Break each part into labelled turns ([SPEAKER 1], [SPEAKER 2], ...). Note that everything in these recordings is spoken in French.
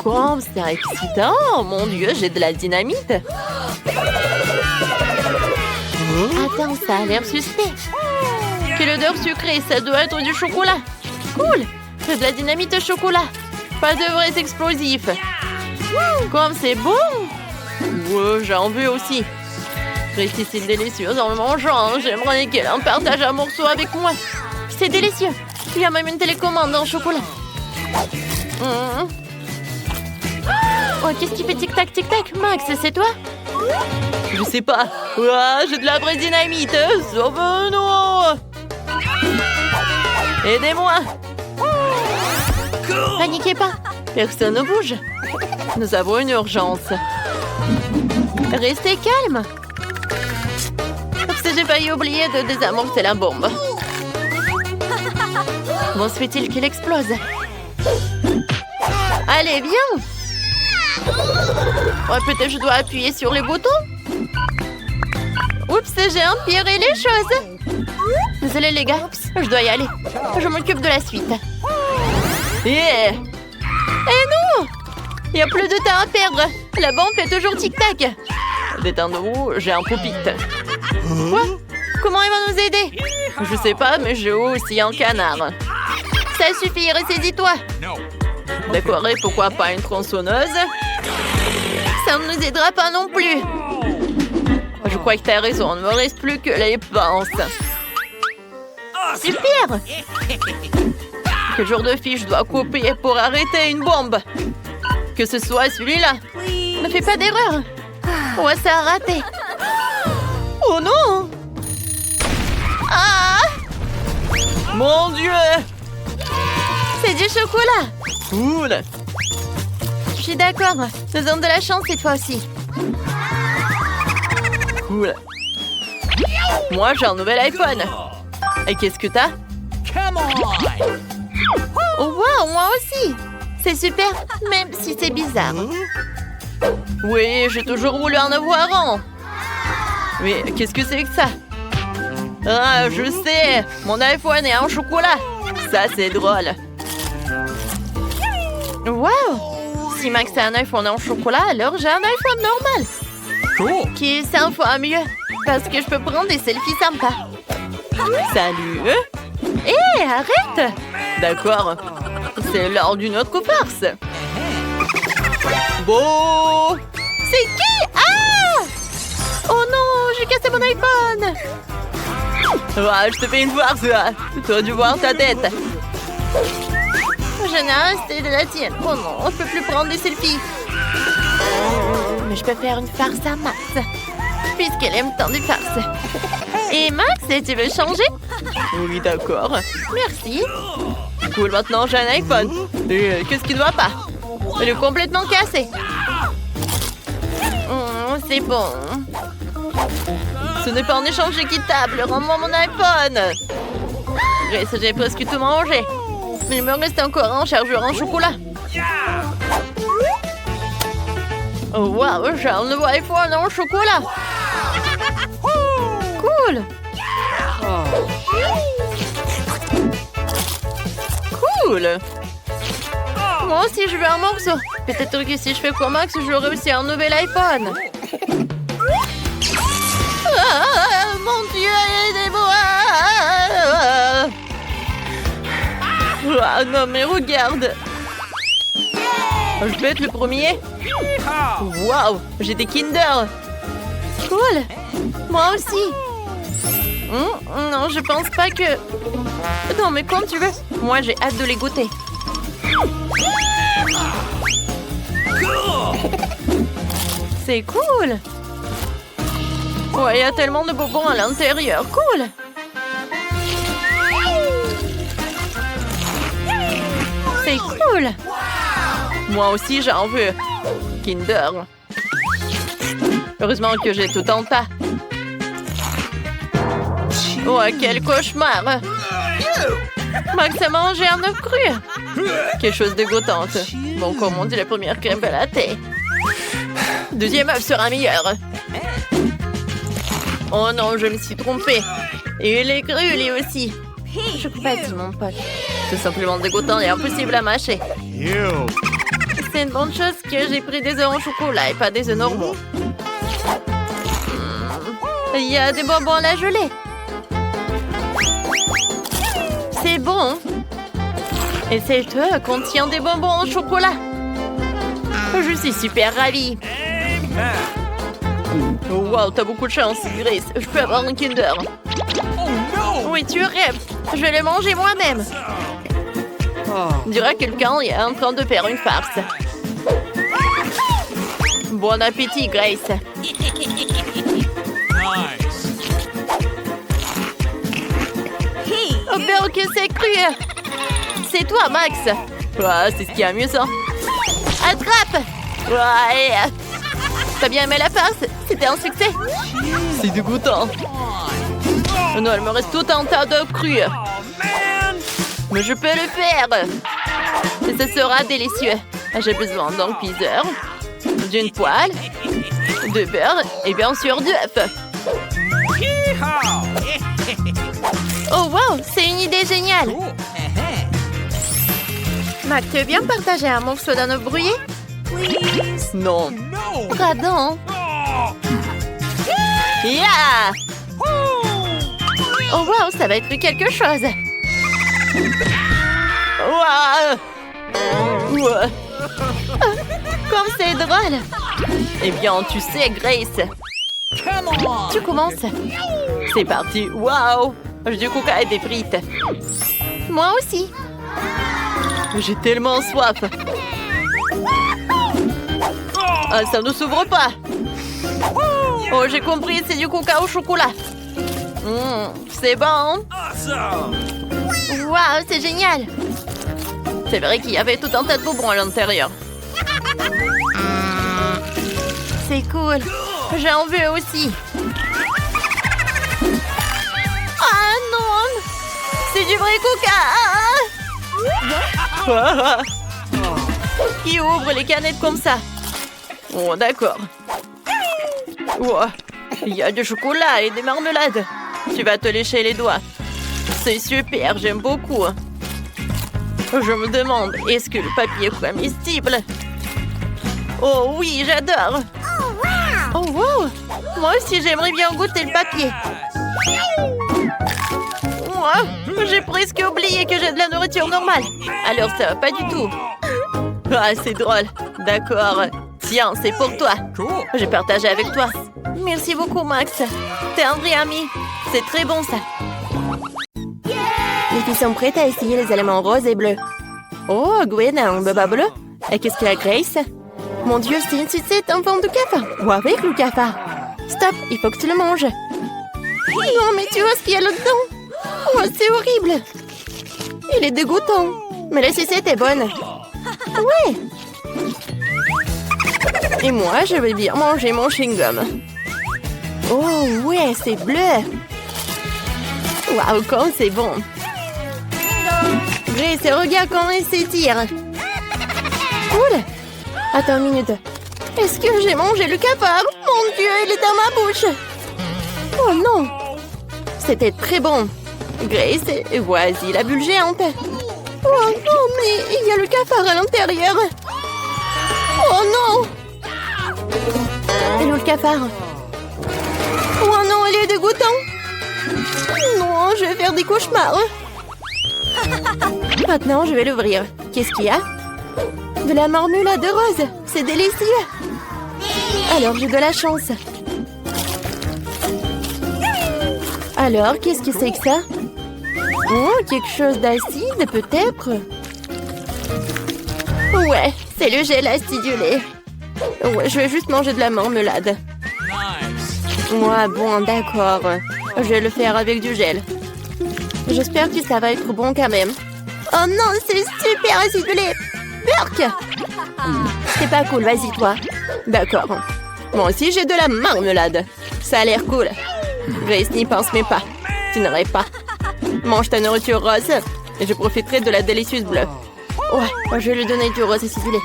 [SPEAKER 1] Comme c'est excitant! Oh, mon Dieu, j'ai de la dynamite! Attends, ça a l'air suspect! Quelle odeur sucrée! Ça doit être du chocolat! Cool! C'est de la dynamite au chocolat! Pas de vrais explosifs! Comme c'est bon! Ouais, j'en veux aussi! C'est délicieux en le mangeant! J'aimerais qu'elle en partage un morceau avec moi! C'est délicieux! Il y a même une télécommande en chocolat! Oh, qu'est-ce qui fait tic-tac, tic-tac? Max, c'est toi? Je sais pas. Ouah, j'ai de la vraie dynamite. Sauve-nous! Aidez-moi! Paniquez pas. Personne ne bouge. Nous avons une urgence. Restez calme. Oups, j'ai failli oublier de désamorcer la bombe. Comment se fait-il qu'il explose? Allez, viens! Ouais, peut-être je dois appuyer sur les boutons. Oups, j'ai empiré les choses. Désolé les gars, je dois y aller. Je m'occupe de la suite. Eh non! Il n'y a plus de temps à perdre. La bombe fait toujours tic-tac. Détendez-vous, j'ai un poupit. Quoi? Comment il va nous aider? Je sais pas, mais j'ai aussi un canard. Ça suffit, ressaisis-toi. D'accord, et pourquoi pas une tronçonneuse? Ça ne nous aidera pas non plus. Je crois que t'as raison, il ne me reste plus que les pinces. Super! Quel genre de fiche je dois couper pour arrêter une bombe? Que ce soit celui-là. Ne fais pas d'erreur. Ouais, ça a raté. Oh non! Ah! Mon Dieu! C'est du chocolat! Cool! Je suis d'accord. Nous avons de la chance cette fois aussi. Cool. Moi, j'ai un nouvel iPhone. Et qu'est-ce que t'as? Oh, wow, moi aussi. C'est super, même si c'est bizarre. Oui, j'ai toujours voulu en avoir un. Mais qu'est-ce que c'est que ça? Ah, je sais. Mon iPhone est en chocolat. Ça, c'est drôle. Wow! Si Max a un iPhone en chocolat, alors j'ai un iPhone normal. Cool. Qui est 100 fois mieux. Parce que je peux prendre des selfies sympas. Salut! Hé, arrête! D'accord. C'est l'heure d'une autre farce. Bon! C'est qui? Ah! Oh non, j'ai cassé mon iPhone! Ah, je te fais une farce. Tu as dû voir ta tête. J'en ai assez de la tienne. Oh non, je peux plus prendre des selfies. Mais je peux faire une farce à Max. Puisqu'elle aime tant des farces. Et Max, tu veux changer? Oui, d'accord. Merci. Cool, maintenant j'ai un iPhone. Et qu'est-ce qui ne va pas? Il est complètement cassé. C'est bon. Ce n'est pas un échange équitable. Rends-moi mon iPhone. J'ai presque tout mangé. Mais il me reste encore un chargeur en chocolat. Oh wow, j'ai un nouveau iPhone en chocolat. Cool. Cool. Moi aussi, je veux un morceau. Peut-être que si je fais comme Max, j'aurai aussi un nouvel iPhone. Ah, mon Dieu, aidez-moi. Ah non, mais regarde. Je vais être le premier. Waouh, j'ai des Kinder. Cool. Moi aussi. Non, je pense pas que... Non, mais comme tu veux. Moi, j'ai hâte de les goûter. C'est cool. Ouais, il y a tellement de bonbons à l'intérieur. Cool. C'est cool. Moi aussi, j'en veux. Kinder. Heureusement que j'ai tout en tas. Oh, quel cauchemar. Max a mangé un œuf cru. Quelque chose de goûtante. Bon, comme on dit, la première crème à la thé. Deuxième œuf sera meilleur. Oh non, je me suis trompée. Et il est cru, lui aussi. Je compatis, mon pote. C'est simplement dégoûtant et impossible à mâcher. C'est C'est une bonne chose que j'ai pris des œufs au chocolat et pas des œufs normaux. Il y a des bonbons à la gelée. C'est bon. Et cette œuf contient des bonbons au chocolat. Je suis super ravie. Wow, t'as beaucoup de chance, Grace. Je peux avoir un Kinder. Oui, tu rêves. Je vais le manger moi-même. On dirait que quelqu'un est en train de faire une farce. Bon appétit, Grace. Oh, ben, que c'est cru. C'est toi, Max. Ouais, c'est ce qui a mieux, ça. Attrape. Ouais. T'as bien aimé la farce? C'était un succès. C'est dégoûtant. Non, il me reste tout un tas d'œufs crus. Mais je peux le faire. Et ce sera délicieux. J'ai besoin d'un cuiseur, d'une poêle, de beurre et bien sûr d'œufs. Oh wow, c'est une idée géniale. Mac, tu veux bien partager un morceau d'un œuf brouillé? Non. Pardon. Yeah! Oh wow, ça va être quelque chose. Wow! Ouais. Comme c'est drôle. Eh bien, tu sais, Grace. Tu commences. C'est parti. Wow! Du coca et des frites. Moi aussi. J'ai tellement soif. Ah, ça ne s'ouvre pas. Oh, j'ai compris, c'est du coca au chocolat. C'est bon. Waouh, c'est génial. C'est vrai qu'il y avait tout un tas de bonbons à l'intérieur. C'est cool. J'en veux aussi. Ah non! C'est du vrai coca. Qui ouvre les canettes comme ça? Oh, d'accord. Wow. Il y a du chocolat et des marmelades. Tu vas te lécher les doigts. C'est super, j'aime beaucoup. Je me demande, est-ce que le papier est comestible? Oh oui, j'adore. Oh wow! Moi aussi, j'aimerais bien goûter le papier. J'ai presque oublié que j'ai de la nourriture normale. Alors ça va pas du tout. Ah, c'est drôle. D'accord. Tiens, c'est pour toi. J'ai partagé avec toi. Merci beaucoup, Max. T'es un vrai ami. C'est très bon, ça. Les filles sont prêtes à essayer les éléments roses et bleus. Oh, Gwen a un baba bleu. Et qu'est-ce qu'il a, Grace? Mon Dieu, c'est une sucette en forme de cafard. Ou avec le cafard. Stop, il faut que tu le manges. Non, mais tu vois ce qu'il y a là-dedans? Oh, c'est horrible. Il est dégoûtant. Mais la sucette est bonne. Ouais. Et moi, je vais bien manger mon chewing-gum. Oh, ouais, c'est bleu. Waouh, comme c'est bon. Grace, regarde comment il s'étire. Cool. Attends une minute. Est-ce que j'ai mangé le cafard? Mon Dieu, il est dans ma bouche. Oh non. C'était très bon. Grace, voici la bulle géante. Oh non, mais il y a le cafard à l'intérieur. Oh non. Et où le cafard? Oh non, il est dégoûtant. Non, je vais faire des cauchemars. Maintenant, je vais l'ouvrir. Qu'est-ce qu'il y a? De la marmelade rose. C'est délicieux. Alors, j'ai de la chance. Alors, qu'est-ce que c'est que ça? Oh, quelque chose d'acide, peut-être? Ouais, c'est le gel acidulé. Ouais, je vais juste manger de la marmelade. Ouais, bon, d'accord. Je vais le faire avec du gel. J'espère que ça va être bon quand même. Oh non, c'est super acidulé. Burk! C'est pas cool, vas-y toi. D'accord. Moi aussi, j'ai de la marmelade. Ça a l'air cool. Grace n'y pense mais pas. Tu n'aurais pas. Mange ta nourriture rose et je profiterai de la délicieuse bleue. Ouais, je vais lui donner du rose acidulé.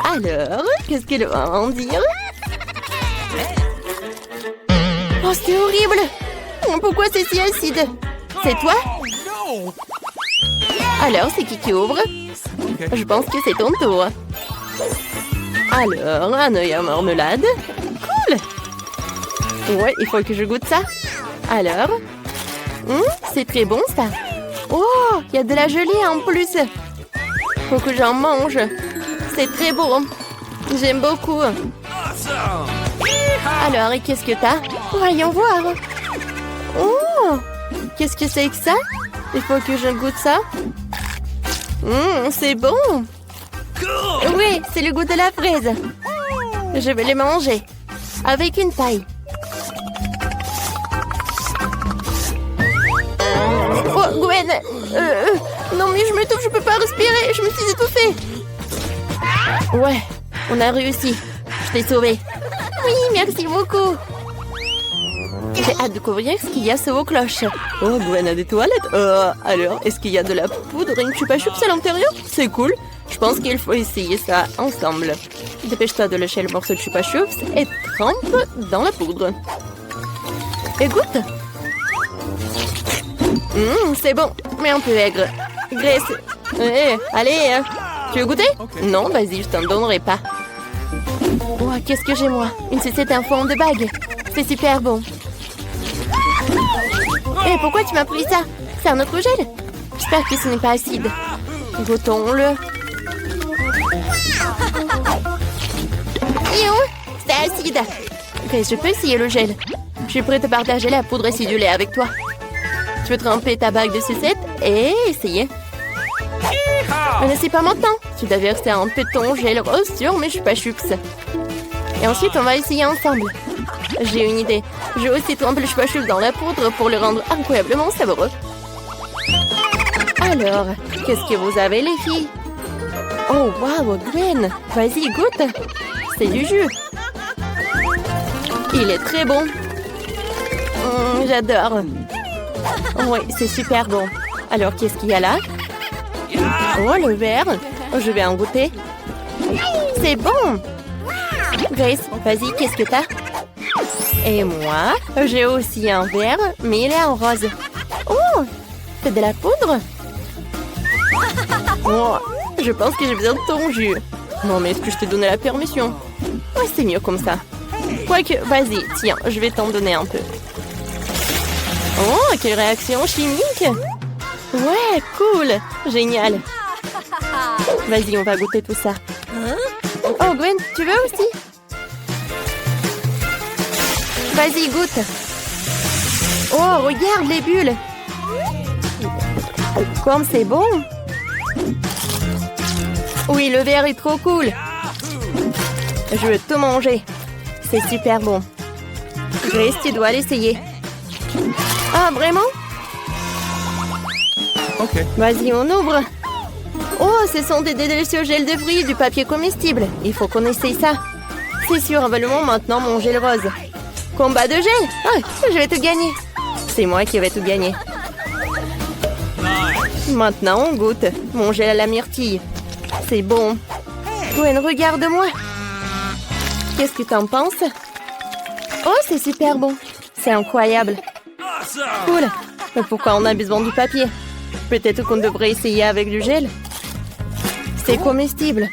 [SPEAKER 1] Alors, qu'est-ce qu'elle va en dire? Oh, c'est horrible! Pourquoi c'est si acide? C'est toi? Alors, c'est qui ouvre? Je pense que c'est ton tour. Alors, un œil en marmelade. Cool. Ouais, il faut que je goûte ça. Alors, c'est très bon ça. Oh, il y a de la gelée en plus. Faut que j'en mange. C'est très bon. J'aime beaucoup. Alors, et qu'est-ce que t'as? Voyons voir. Oh, qu'est-ce que c'est que ça? Il faut que je goûte ça. C'est bon. Oui, c'est le goût de la fraise. Je vais les manger. Avec une paille. Oh, Gwen. Non, mais je m'étouffe, je peux pas respirer. Je me suis étouffée. Ouais, on a réussi. Je t'ai sauvée. Oui, merci beaucoup. J'ai hâte de découvrir ce qu'il y a sous vos cloches. Oh, Gwen a des toilettes. Alors, est-ce qu'il y a de la poudre et une chupa chups à l'intérieur? C'est cool. Je pense qu'il faut essayer ça ensemble. Dépêche-toi de lâcher le morceau de chupa chups et trempe dans la poudre. Et goûte. C'est bon, mais un peu aigre. Graisse. Allez, tu veux goûter? Non, vas-y, je t'en donnerai pas. Oh, qu'est-ce que j'ai moi? Une sucette en forme de bague. C'est super bon. Pourquoi tu m'as pris ça? C'est un autre gel? J'espère que ce n'est pas acide. Goûtons-le. C'est acide. Ok, je peux essayer le gel. Je suis prête à partager la poudre acidulée avec toi. Tu veux tremper ta bague de sucette et essayer. Mais c'est pas maintenant. Tu dois verser un peu de ton gel rose sur mes chupa chups. Et ensuite, on va essayer ensemble. J'ai une idée. Je vais aussi tremper le chupa chups dans la poudre pour le rendre incroyablement savoureux. Alors, qu'est-ce que vous avez, les filles? Oh, waouh, Gwen. Vas-y, goûte. C'est du jus. Il est très bon. J'adore. Oui, c'est super bon. Alors, qu'est-ce qu'il y a là? Oh, le verre. Je vais en goûter. C'est bon. Grace, vas-y, qu'est-ce que t'as? Et moi, j'ai aussi un verre, mais il est en rose. Oh, c'est de la poudre? Oh, je pense que j'ai besoin de ton jus. Non, mais est-ce que je t'ai donné la permission? Ouais, c'est mieux comme ça. Quoique, vas-y, tiens, je vais t'en donner un peu. Oh, quelle réaction chimique! Ouais, cool! Génial! Vas-y, on va goûter tout ça. Oh, Gwen, tu veux aussi? Vas-y, goûte! Oh, regarde les bulles! Comme c'est bon! Oui, le verre est trop cool! Je veux tout manger! C'est super bon! Grace, tu dois l'essayer! Ah, vraiment? Ok. Vas-y, on ouvre. Oh, ce sont des délicieux gels de fruits et du papier comestible. Il faut qu'on essaye ça. C'est sûr, avalement maintenant mon gel rose. Combat de gel. Ah, je vais tout gagner. C'est moi qui vais tout gagner. Maintenant, on goûte. Mon gel à la myrtille. C'est bon. Gwen, regarde-moi. Qu'est-ce que t'en penses? Oh, c'est super bon. C'est incroyable. Cool. Mais pourquoi on a besoin du papier? Peut-être qu'on devrait essayer avec du gel. C'est comestible.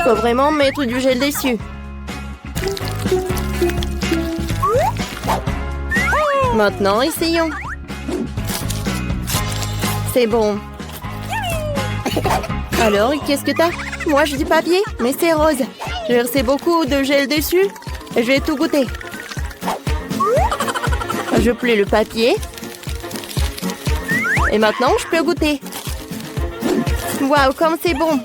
[SPEAKER 1] Faut vraiment mettre du gel dessus. Maintenant, essayons. C'est bon. Alors, qu'est-ce que t'as? Moi, j'ai du papier, mais c'est rose. J'ai versé beaucoup de gel dessus et je vais tout goûter. Je plie le papier. Et maintenant, je peux goûter. Waouh, comme c'est bon.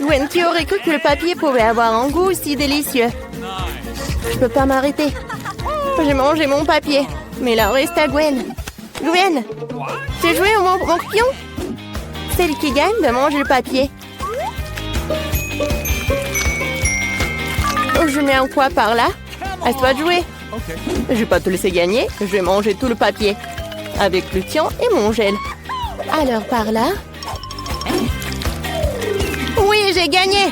[SPEAKER 1] Gwen, qui aurait cru que le papier pouvait avoir un goût si délicieux? Je peux pas m'arrêter. J'ai mangé mon papier. Mais là, reste à Gwen. Gwen, tu joué au mon pion? Celle qui gagne de manger le papier. Je mets un quoi par là? À toi de jouer. Je vais pas te laisser gagner. Je vais manger tout le papier. Avec le tien et mon gel. Alors par là. Oui, j'ai gagné.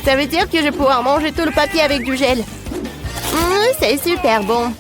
[SPEAKER 1] Ça veut dire que je vais pouvoir manger tout le papier avec du gel. C'est super bon.